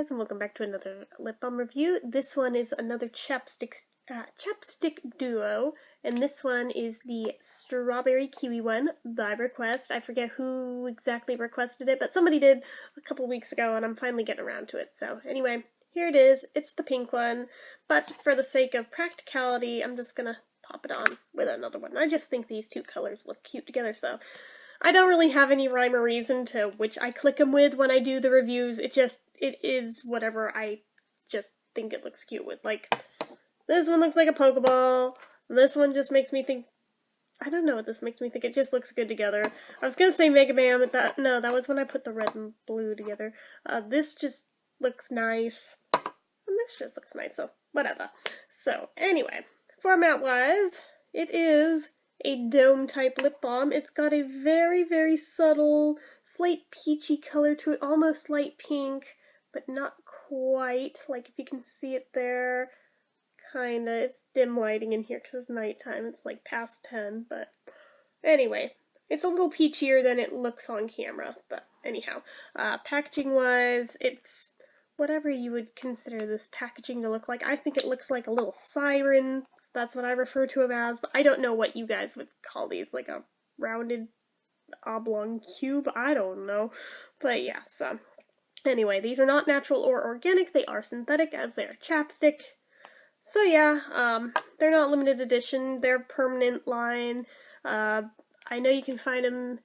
guys, and welcome back to another lip balm review. This one is another Chapstick Duo, and this one is the Strawberry Kiwi one by request. I forget who exactly requested it, but somebody did a couple weeks ago, and I'm finally getting around to it. So anyway, here it is. It's the pink one, but for the sake of practicality, I'm just gonna pop it on with another one. I just think these two colors look cute together, so I don't really have any rhyme or reason to which I click them with when I do the reviews. It is whatever I just think it looks cute with. Like, this one looks like a Pokeball. This one just makes me think, I don't know what this makes me think. It just looks good together. I was gonna say Mega Man, but that was when I put the red and blue together. This just looks nice. And this just looks nice, so whatever. So, anyway, format-wise, it is a dome type lip balm. It's got a very, very subtle, slight peachy color to it, almost light pink, but not quite. Like, if you can see it there, kinda. It's dim lighting in here because it's nighttime. It's like past 10, but anyway, it's a little peachier than it looks on camera. But anyhow, packaging-wise, it's whatever you would consider this packaging to look like. I think it looks like a little siren. That's what I refer to them as, but I don't know what you guys would call these, like a rounded oblong cube, I don't know. But yeah, so anyway, these are not natural or organic, they are synthetic as they are chapstick. So yeah, they're not limited edition, they're permanent line. I know you can find them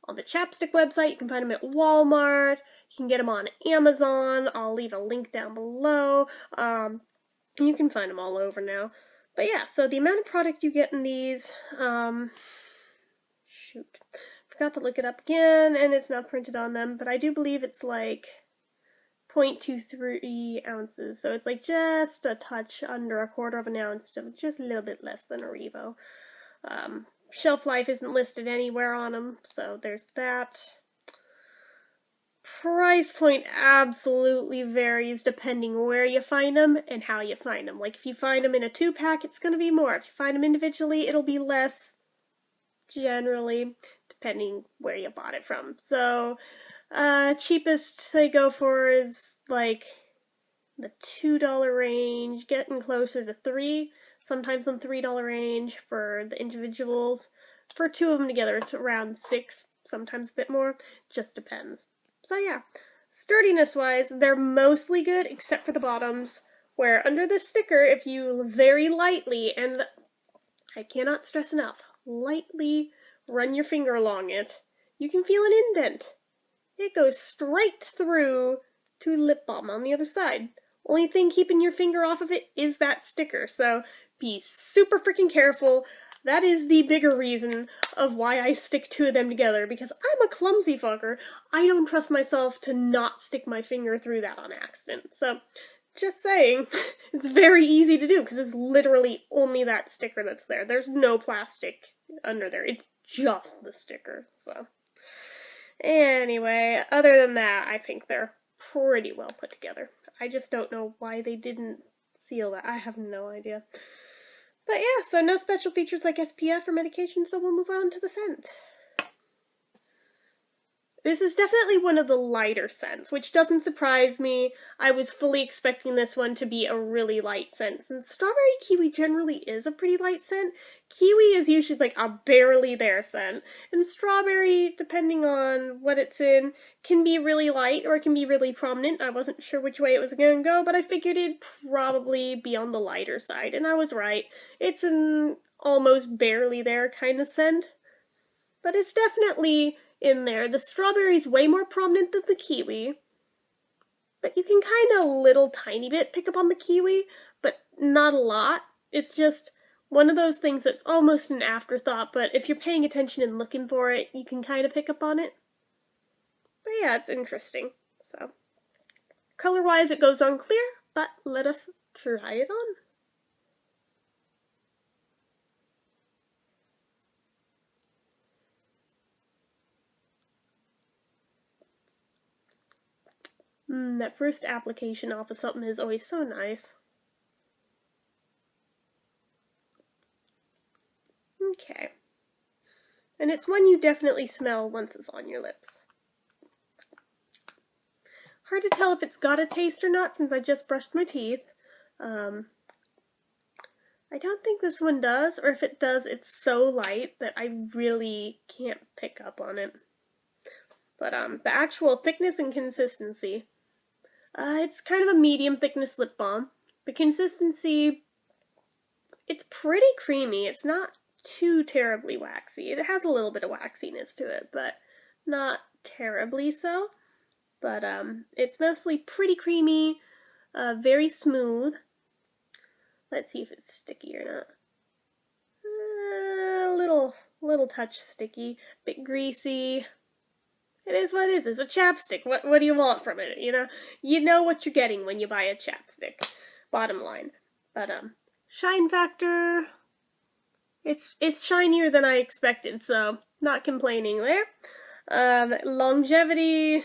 on the Chapstick website, you can find them at Walmart, you can get them on Amazon, I'll leave a link down below. You can find them all over now. But yeah, so the amount of product you get in these, shoot, forgot to look it up again, and it's not printed on them, but I do believe it's like 0.23 ounces, so it's like just a touch under a quarter of an ounce to just a little bit less than a Revo. Shelf life isn't listed anywhere on them, so there's that. Price point absolutely varies depending where you find them and how you find them. Like, if you find them in a 2-pack, it's going to be more. If you find them individually, it'll be less, generally, depending where you bought it from. So, cheapest they go for is, like, the $2 range, getting closer to $3, sometimes in the $3 range for the individuals. For 2 of them together, it's around $6, sometimes a bit more, just depends. So yeah, sturdiness-wise, they're mostly good except for the bottoms, where under the sticker, if you very lightly, and I cannot stress enough, lightly run your finger along it, you can feel an indent. It goes straight through to lip balm on the other side. Only thing keeping your finger off of it is that sticker, so be super freaking careful. That is the bigger reason of why I stick 2 of them together, because I'm a clumsy fucker. I don't trust myself to not stick my finger through that on accident. So, just saying, it's very easy to do, because it's literally only that sticker that's there. There's no plastic under there. It's just the sticker, so. Anyway, other than that, I think they're pretty well put together. I just don't know why they didn't seal that. I have no idea. But yeah, so no special features like SPF or medication, so we'll move on to the scent. This is definitely one of the lighter scents, which doesn't surprise me. I was fully expecting this one to be a really light scent, since Strawberry Kiwi generally is a pretty light scent. Kiwi is usually like a barely there scent, and Strawberry, depending on what it's in, can be really light or it can be really prominent. I wasn't sure which way it was going to go, but I figured it'd probably be on the lighter side, and I was right. It's an almost barely there kind of scent, but it's definitely in there. The strawberry's way more prominent than the kiwi, but you can kind of little tiny bit pick up on the kiwi, but not a lot. It's just one of those things that's almost an afterthought, but if you're paying attention and looking for it, you can kind of pick up on it. But yeah, it's interesting. So, color-wise it goes on clear, but let us try it on. That first application off of something is always so nice. Okay. And it's one you definitely smell once it's on your lips. Hard to tell if it's got a taste or not since I just brushed my teeth. I don't think this one does, or if it does, it's so light that I really can't pick up on it. But the actual thickness and consistency, it's kind of a medium thickness lip balm. The consistency, it's pretty creamy. It's not too terribly waxy. It has a little bit of waxiness to it, but not terribly so. But it's mostly pretty creamy, very smooth. Let's see if it's sticky or not. Little touch sticky, bit greasy. It is what it is. It's a chapstick. What do you want from it? You know what you're getting when you buy a chapstick. Bottom line. But shine factor, it's shinier than I expected, so not complaining there. Longevity,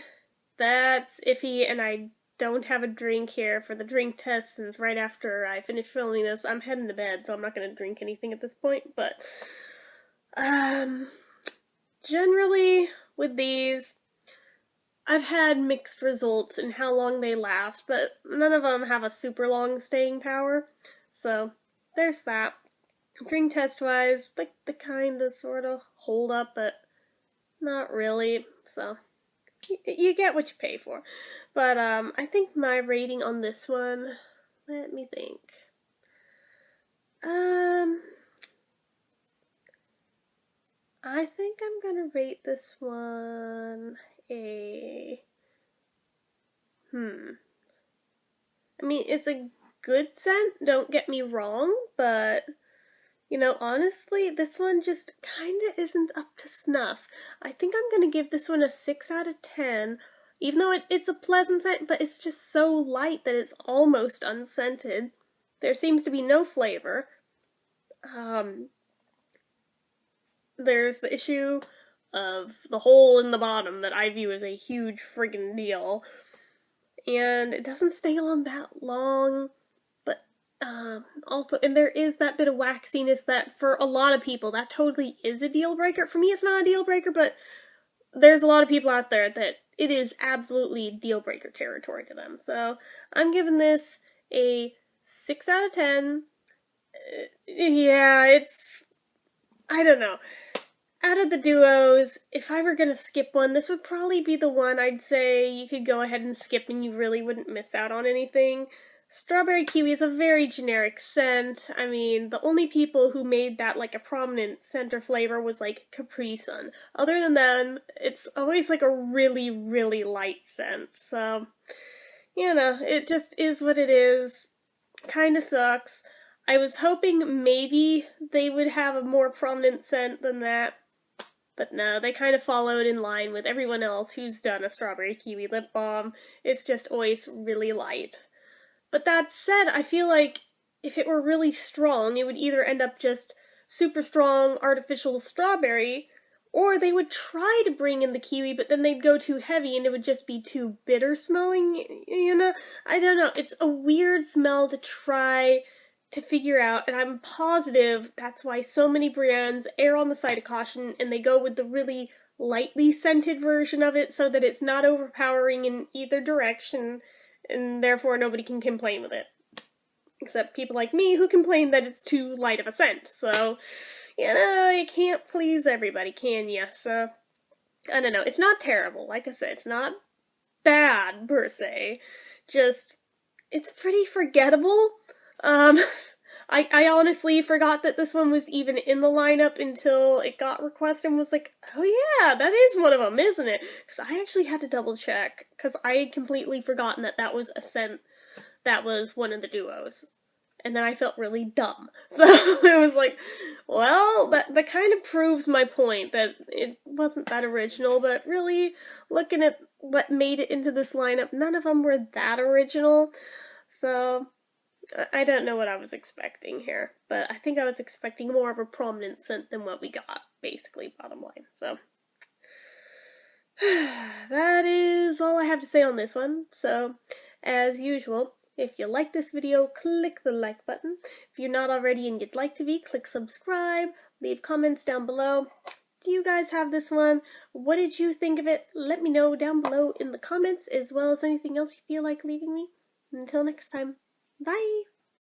that's iffy, and I don't have a drink here for the drink test since right after I finish filming this, I'm heading to bed, so I'm not going to drink anything at this point, but generally with these, I've had mixed results in how long they last, but none of them have a super long staying power, so there's that. Drink test wise, like the kind of sort of hold up, but not really, so you get what you pay for. But I think my rating on this one, let me think. I think I'm gonna rate this one a I mean, it's a good scent, don't get me wrong, but honestly, this one just kinda isn't up to snuff. I think I'm gonna give this one a 6 out of 10, even though it's a pleasant scent, but it's just so light that it's almost unscented. There seems to be no flavor. There's the issue of the hole in the bottom that I view as a huge friggin' deal. And it doesn't stay on that long, but also, and there is that bit of waxiness that for a lot of people, that totally is a deal breaker. For me, it's not a deal breaker, but there's a lot of people out there that it is absolutely deal breaker territory to them. So I'm giving this a 6 out of 10. Yeah, I don't know. Out of the duos, if I were gonna skip one, this would probably be the one I'd say you could go ahead and skip and you really wouldn't miss out on anything. Strawberry Kiwi is a very generic scent. I mean, the only people who made that like a prominent scent or flavor was like Capri Sun. Other than that, it's always like a really, really light scent. So, it just is what it is. Kinda sucks. I was hoping maybe they would have a more prominent scent than that. But no, they kind of followed in line with everyone else who's done a Strawberry Kiwi lip balm. It's just always really light. But that said, I feel like if it were really strong, it would either end up just super strong artificial strawberry, or they would try to bring in the kiwi, but then they'd go too heavy and it would just be too bitter smelling, I don't know. It's a weird smell to try to figure out, and I'm positive that's why so many brands err on the side of caution and they go with the really lightly scented version of it so that it's not overpowering in either direction, and therefore nobody can complain with it. Except people like me who complain that it's too light of a scent. So, you can't please everybody, can ya? So, I don't know. It's not terrible. Like I said, it's not bad, per se. Just, it's pretty forgettable. I honestly forgot that this one was even in the lineup until it got requested and was like, oh yeah, that is one of them, isn't it? Because I actually had to double check, because I had completely forgotten that that was a scent that was one of the duos. And then I felt really dumb. So it was like, well, that kind of proves my point that it wasn't that original, but really, looking at what made it into this lineup, none of them were that original. So I don't know what I was expecting here, but I think I was expecting more of a prominent scent than what we got, basically, bottom line. So that is all I have to say on this one. So, as usual, if you like this video, click the like button. If you're not already and you'd like to be, click subscribe, leave comments down below. Do you guys have this one? What did you think of it? Let me know down below in the comments, as well as anything else you feel like leaving me. Until next time, bye!